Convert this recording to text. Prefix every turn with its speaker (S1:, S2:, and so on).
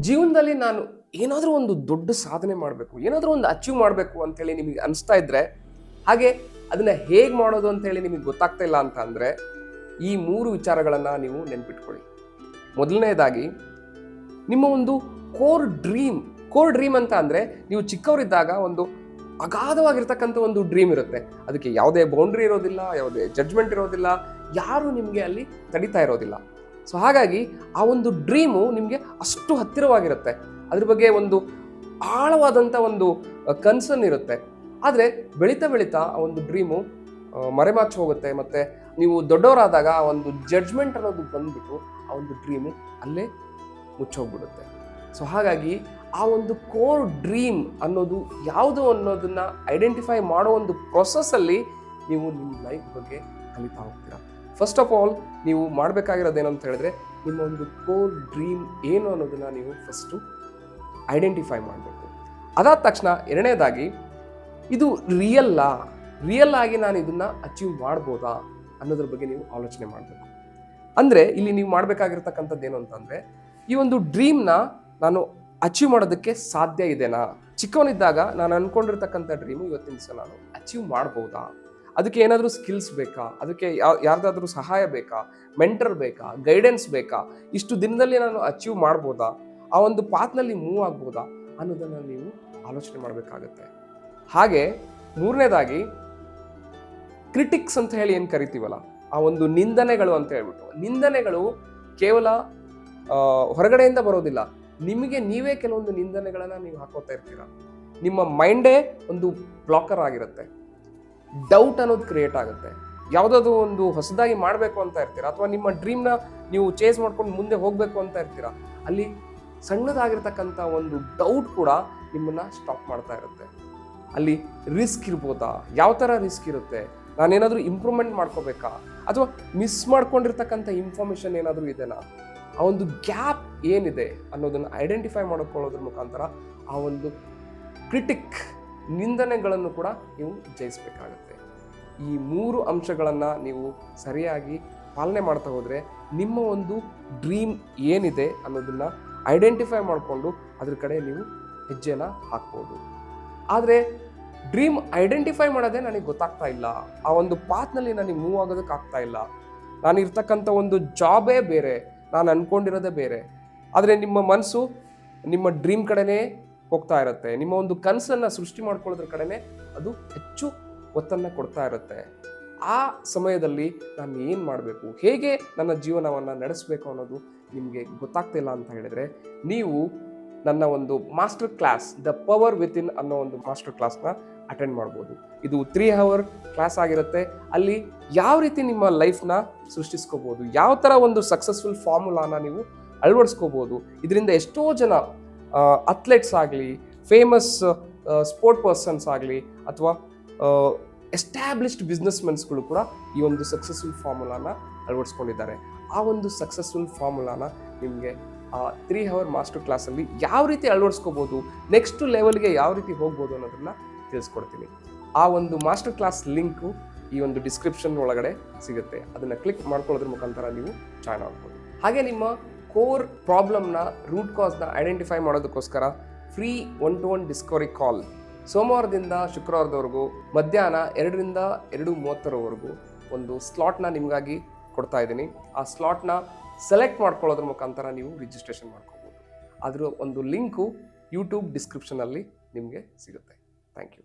S1: ಜೀವನದಲ್ಲಿ ನಾನು ಏನಾದರೂ ಒಂದು ದೊಡ್ಡ ಸಾಧನೆ ಮಾಡಬೇಕು, ಏನಾದರೂ ಒಂದು ಅಚೀವ್ ಮಾಡಬೇಕು ಅಂತೇಳಿ ನಿಮಗೆ ಅನಿಸ್ತಾ ಇದ್ರೆ, ಹಾಗೆ ಅದನ್ನ ಹೇಗೆ ಮಾಡೋದು ಅಂತೇಳಿ ನಿಮಗೆ ಗೊತ್ತಾಗ್ತಾ ಇಲ್ಲ ಅಂತ ಅಂದರೆ, ಈ 3 ವಿಚಾರಗಳನ್ನು ನೀವು ನೆನ್ಪಿಟ್ಕೊಳ್ಳಿ. ಮೊದಲನೇದಾಗಿ, ನಿಮ್ಮ ಒಂದು ಕೋರ್ ಡ್ರೀಮ್ ಅಂತ ಅಂದರೆ, ನೀವು ಚಿಕ್ಕವರಿದ್ದಾಗ ಒಂದು ಅಗಾಧವಾಗಿರ್ತಕ್ಕಂಥ ಒಂದು ಡ್ರೀಮ್ ಇರುತ್ತೆ. ಅದಕ್ಕೆ ಯಾವುದೇ ಬೌಂಡ್ರಿ ಇರೋದಿಲ್ಲ, ಯಾವುದೇ ಜಡ್ಜ್ಮೆಂಟ್ ಇರೋದಿಲ್ಲ, ಯಾರು ನಿಮಗೆ ಅಲ್ಲಿ ತಡಿತಾ ಇರೋದಿಲ್ಲ. ಸೊ ಹಾಗಾಗಿ ಆ ಒಂದು ಡ್ರೀಮು ನಿಮಗೆ ಅಷ್ಟು ಹತ್ತಿರವಾಗಿರುತ್ತೆ, ಅದ್ರ ಬಗ್ಗೆ ಒಂದು ಆಳವಾದಂಥ ಒಂದು ಕನ್ಸರ್ನ್ ಇರುತ್ತೆ. ಆದರೆ ಬೆಳೀತಾ ಬೆಳೀತಾ ಆ ಒಂದು ಡ್ರೀಮು ಮರೆಮಾಚಿ ಹೋಗುತ್ತೆ, ಮತ್ತು ನೀವು ದೊಡ್ಡವರಾದಾಗ ಆ ಒಂದು ಜಡ್ಜ್ಮೆಂಟ್ ಅನ್ನೋದು ಬಂದ್ಬಿಟ್ಟು ಆ ಒಂದು ಡ್ರೀಮು ಅಲ್ಲೇ ಮುಚ್ಚೋಗ್ಬಿಡುತ್ತೆ. ಸೊ ಹಾಗಾಗಿ ಆ ಒಂದು ಕೋರ್ ಡ್ರೀಮ್ ಅನ್ನೋದು ಯಾವುದು ಅನ್ನೋದನ್ನ ಐಡೆಂಟಿಫೈ ಮಾಡೋ ಒಂದು ಪ್ರೊಸೆಸ್ಸಲ್ಲಿ ನೀವು ನಿಮ್ಮ ಲೈಫ್ ಬಗ್ಗೆ ಕಲಿತಾ ಹೋಗ್ತೀರಾ. ಫಸ್ಟ್ ಆಫ್ ಆಲ್ ನೀವು ಮಾಡಬೇಕಾಗಿರೋದೇನು ಅಂತ ಹೇಳಿದ್ರೆ, ನಿಮ್ಮ ಒಂದು ಕೋರ್ ಡ್ರೀಮ್ ಏನು ಅನ್ನೋದನ್ನ ನೀವು ಫಸ್ಟು ಐಡೆಂಟಿಫೈ ಮಾಡಬೇಕು. ಅದಾದ ತಕ್ಷಣ ಎರಡನೇದಾಗಿ, ಇದು ರಿಯಲ್ ಆಗಿ ನಾನು ಇದನ್ನ ಅಚೀವ್ ಮಾಡ್ಬೋದಾ ಅನ್ನೋದ್ರ ಬಗ್ಗೆ ನೀವು ಆಲೋಚನೆ ಮಾಡಬೇಕು. ಅಂದರೆ ಇಲ್ಲಿ ನೀವು ಮಾಡಬೇಕಾಗಿರ್ತಕ್ಕಂಥದ್ದು ಏನು ಅಂತಂದರೆ, ಈ ಒಂದು ಡ್ರೀಮ್ನ ನಾನು ಅಚೀವ್ ಮಾಡೋದಕ್ಕೆ ಸಾಧ್ಯ ಇದೆನಾ? ಚಿಕ್ಕವನಿದ್ದಾಗ ನಾನು ಅಂದ್ಕೊಂಡಿರ್ತಕ್ಕಂಥ ಡ್ರೀಮು ಇವತ್ತಿನ ದಿವಸ ನಾನು ಅಚೀವ್ ಮಾಡ್ಬೋದಾ? ಅದಕ್ಕೆ ಏನಾದರೂ ಸ್ಕಿಲ್ಸ್ ಬೇಕಾ? ಅದಕ್ಕೆ ಯಾರ್ದಾದ್ರೂ ಸಹಾಯ ಬೇಕಾ? ಮೆಂಟರ್ ಬೇಕಾ? ಗೈಡೆನ್ಸ್ ಬೇಕಾ? ಇಷ್ಟು ದಿನದಲ್ಲಿ ನಾನು ಅಚೀವ್ ಮಾಡ್ಬೋದಾ? ಆ ಒಂದು ಪಾತ್ನಲ್ಲಿ ಮೂವ್ ಆಗ್ಬೋದಾ ಅನ್ನೋದನ್ನು ನೀವು ಆಲೋಚನೆ ಮಾಡಬೇಕಾಗತ್ತೆ. ಹಾಗೆ ಮೂರನೇದಾಗಿ, ಕ್ರಿಟಿಕ್ಸ್ ಅಂತ ಹೇಳಿ ಏನು ಕರಿತೀವಲ್ಲ, ಆ ಒಂದು ನಿಂದನೆಗಳು ಅಂತ ಹೇಳ್ಬಿಟ್ಟು, ನಿಂದನೆಗಳು ಕೇವಲ ಹೊರಗಡೆಯಿಂದ ಬರೋದಿಲ್ಲ, ನಿಮಗೆ ನೀವೇ ಕೆಲವೊಂದು ನಿಂದನೆಗಳನ್ನು ನೀವು ಹಾಕೋತಾ ಇರ್ತೀರ. ನಿಮ್ಮ ಮೈಂಡೇ ಒಂದು ಬ್ಲಾಕರ್ ಆಗಿರುತ್ತೆ, ಡೌಟ್ ಅನ್ನೋದು ಕ್ರಿಯೇಟ್ ಆಗುತ್ತೆ. ಯಾವುದಾದ್ರು ಒಂದು ಹೊಸದಾಗಿ ಮಾಡಬೇಕು ಅಂತ ಇರ್ತೀರ, ಅಥವಾ ನಿಮ್ಮ ಡ್ರೀಮ್ನ ನೀವು ಚೇಸ್ ಮಾಡ್ಕೊಂಡು ಮುಂದೆ ಹೋಗಬೇಕು ಅಂತ ಇರ್ತೀರ, ಅಲ್ಲಿ ಸಣ್ಣದಾಗಿರ್ತಕ್ಕಂಥ ಒಂದು ಡೌಟ್ ಕೂಡ ನಿಮ್ಮನ್ನು ಸ್ಟಾಪ್ ಮಾಡ್ತಾ ಇರುತ್ತೆ. ಅಲ್ಲಿ ರಿಸ್ಕ್ ಇರ್ಬೋದಾ? ಯಾವ ಥರ ರಿಸ್ಕ್ ಇರುತ್ತೆ? ನಾನೇನಾದರೂ ಇಂಪ್ರೂವ್ಮೆಂಟ್ ಮಾಡ್ಕೋಬೇಕಾ? ಅಥವಾ ಮಿಸ್ ಮಾಡ್ಕೊಂಡಿರ್ತಕ್ಕಂಥ ಇನ್ಫಾರ್ಮೇಷನ್ ಏನಾದರೂ ಇದೆನಾ? ಆ ಒಂದು ಗ್ಯಾಪ್ ಏನಿದೆ ಅನ್ನೋದನ್ನು ಐಡೆಂಟಿಫೈ ಮಾಡಿಕೊಳ್ಳೋದ್ರ ಮುಖಾಂತರ ಆ ಒಂದು ಕ್ರಿಟಿಕ್ ನಿಂದನೆಗಳನ್ನು ಕೂಡ ನೀವು ಜಯಿಸಬೇಕಾಗತ್ತೆ. ಈ 3 ಅಂಶಗಳನ್ನು ನೀವು ಸರಿಯಾಗಿ ಪಾಲನೆ ಮಾಡ್ತಾ ಹೋದರೆ, ನಿಮ್ಮ ಒಂದು ಡ್ರೀಮ್ ಏನಿದೆ ಅನ್ನೋದನ್ನು ಐಡೆಂಟಿಫೈ ಮಾಡಿಕೊಂಡು ಅದ್ರ ಕಡೆ ನೀವು ಹೆಜ್ಜೆನ ಹಾಕ್ಬೋದು. ಆದರೆ ಡ್ರೀಮ್ ಐಡೆಂಟಿಫೈ ಮಾಡೋದೇ ನನಗೆ ಗೊತ್ತಾಗ್ತಾ ಇಲ್ಲ, ಆ ಒಂದು ಪಾತ್ನಲ್ಲಿ ನನಗೆ ಮೂವ್ ಆಗೋದಕ್ಕೆ ಆಗ್ತಾ ಇಲ್ಲ, ನಾನು ಇರ್ತಕ್ಕಂಥ ಒಂದು ಜಾಬೇ ಬೇರೆ, ನಾನು ಅಂದ್ಕೊಂಡಿರೋದೇ ಬೇರೆ, ಆದರೆ ನಿಮ್ಮ ಮನಸ್ಸು ನಿಮ್ಮ ಡ್ರೀಮ್ ಕಡೆನೇ ಹೋಗ್ತಾ ಇರುತ್ತೆ, ನಿಮ್ಮ ಒಂದು ಕನಸನ್ನು ಸೃಷ್ಟಿ ಮಾಡ್ಕೊಳ್ಳೋದ್ರ ಕಡೆನೇ ಅದು ಹೆಚ್ಚು ಒತ್ತನ್ನು ಕೊಡ್ತಾ ಇರುತ್ತೆ. ಆ ಸಮಯದಲ್ಲಿ ನಾನು ಏನು ಮಾಡಬೇಕು, ಹೇಗೆ ನನ್ನ ಜೀವನವನ್ನು ನಡೆಸಬೇಕು ಅನ್ನೋದು ನಿಮಗೆ ಗೊತ್ತಾಗ್ತಿಲ್ಲ ಅಂತ ಹೇಳಿದರೆ, ನೀವು ನನ್ನ ಒಂದು master class the power within ಅನ್ನೋ ಒಂದು ಮಾಸ್ಟರ್ ಕ್ಲಾಸ್ನ ಅಟೆಂಡ್ ಮಾಡ್ಬೋದು. ಇದು 3 ಅವರ್ ಕ್ಲಾಸ್ ಆಗಿರುತ್ತೆ. ಅಲ್ಲಿ ಯಾವ ರೀತಿ ನಿಮ್ಮ ಲೈಫ್ನ ಸೃಷ್ಟಿಸ್ಕೋಬೋದು, ಯಾವ ಥರ ಒಂದು ಸಕ್ಸಸ್ಫುಲ್ ಫಾರ್ಮುಲಾನ ನೀವು ಅಳವಡಿಸ್ಕೋಬೋದು, ಇದರಿಂದ ಎಷ್ಟೋ ಜನ ಅಥ್ಲೆಟ್ಸ್ ಆಗಲಿ, ಫೇಮಸ್ ಸ್ಪೋರ್ಟ್ ಪರ್ಸನ್ಸ್ ಆಗಲಿ, ಅಥವಾ ಎಸ್ಟ್ಯಾಬ್ಲಿಷ್ಡ್ ಬಿಸ್ನೆಸ್ಮೆನ್ಸ್ಗಳು ಕೂಡ ಈ ಒಂದು ಸಕ್ಸಸ್ಫುಲ್ ಫಾರ್ಮುಲಾನ ಅಳವಡಿಸ್ಕೊಂಡಿದ್ದಾರೆ. ಆ ಒಂದು ಸಕ್ಸಸ್ಫುಲ್ ಫಾರ್ಮುಲಾನ ನಿಮಗೆ 3 ಅವರ್ ಮಾಸ್ಟರ್ ಕ್ಲಾಸಲ್ಲಿ ಯಾವ ರೀತಿ ಅಳವಡಿಸ್ಕೋಬೋದು, ನೆಕ್ಸ್ಟ್ ಲೆವೆಲ್ಗೆ ಯಾವ ರೀತಿ ಹೋಗ್ಬೋದು ಅನ್ನೋದನ್ನ ತಿಳಿಸ್ಕೊಡ್ತೀನಿ. ಆ ಒಂದು ಮಾಸ್ಟರ್ ಕ್ಲಾಸ್ ಲಿಂಕು ಈ ಒಂದು ಡಿಸ್ಕ್ರಿಪ್ಷನ್ ಒಳಗಡೆ ಸಿಗುತ್ತೆ. ಅದನ್ನು ಕ್ಲಿಕ್ ಮಾಡ್ಕೊಳ್ಳೋದ್ರ ಮುಖಾಂತರ ನೀವು ಜಾಯ್ನ್ ಆಗ್ಬೋದು. ಹಾಗೆ ನಿಮ್ಮ ಕೋರ್ ಪ್ರಾಬ್ಲಮ್ನ, ರೂಟ್ ಕಾಸ್ನ ಐಡೆಂಟಿಫೈ ಮಾಡೋದಕ್ಕೋಸ್ಕರ ಫ್ರೀ 1-to-1 ಡಿಸ್ಕವರಿ ಕಾಲ್ ಸೋಮವಾರದಿಂದ ಶುಕ್ರವಾರದವರೆಗೂ ಮಧ್ಯಾಹ್ನ 2ರಿಂದ 2:30 ಒಂದು ಸ್ಲಾಟ್ನ ನಿಮಗಾಗಿ ಕೊಡ್ತಾ ಇದ್ದೀನಿ. ಆ ಸ್ಲಾಟ್ನ ಸೆಲೆಕ್ಟ್ ಮಾಡ್ಕೊಳ್ಳೋದ್ರ ಮುಖಾಂತರ ನೀವು ರಿಜಿಸ್ಟ್ರೇಷನ್ ಮಾಡ್ಕೋಬೋದು. ಅದರ ಒಂದು ಲಿಂಕು ಯೂಟ್ಯೂಬ್ ಡಿಸ್ಕ್ರಿಪ್ಷನಲ್ಲಿ ನಿಮಗೆ ಸಿಗುತ್ತೆ. Thank you.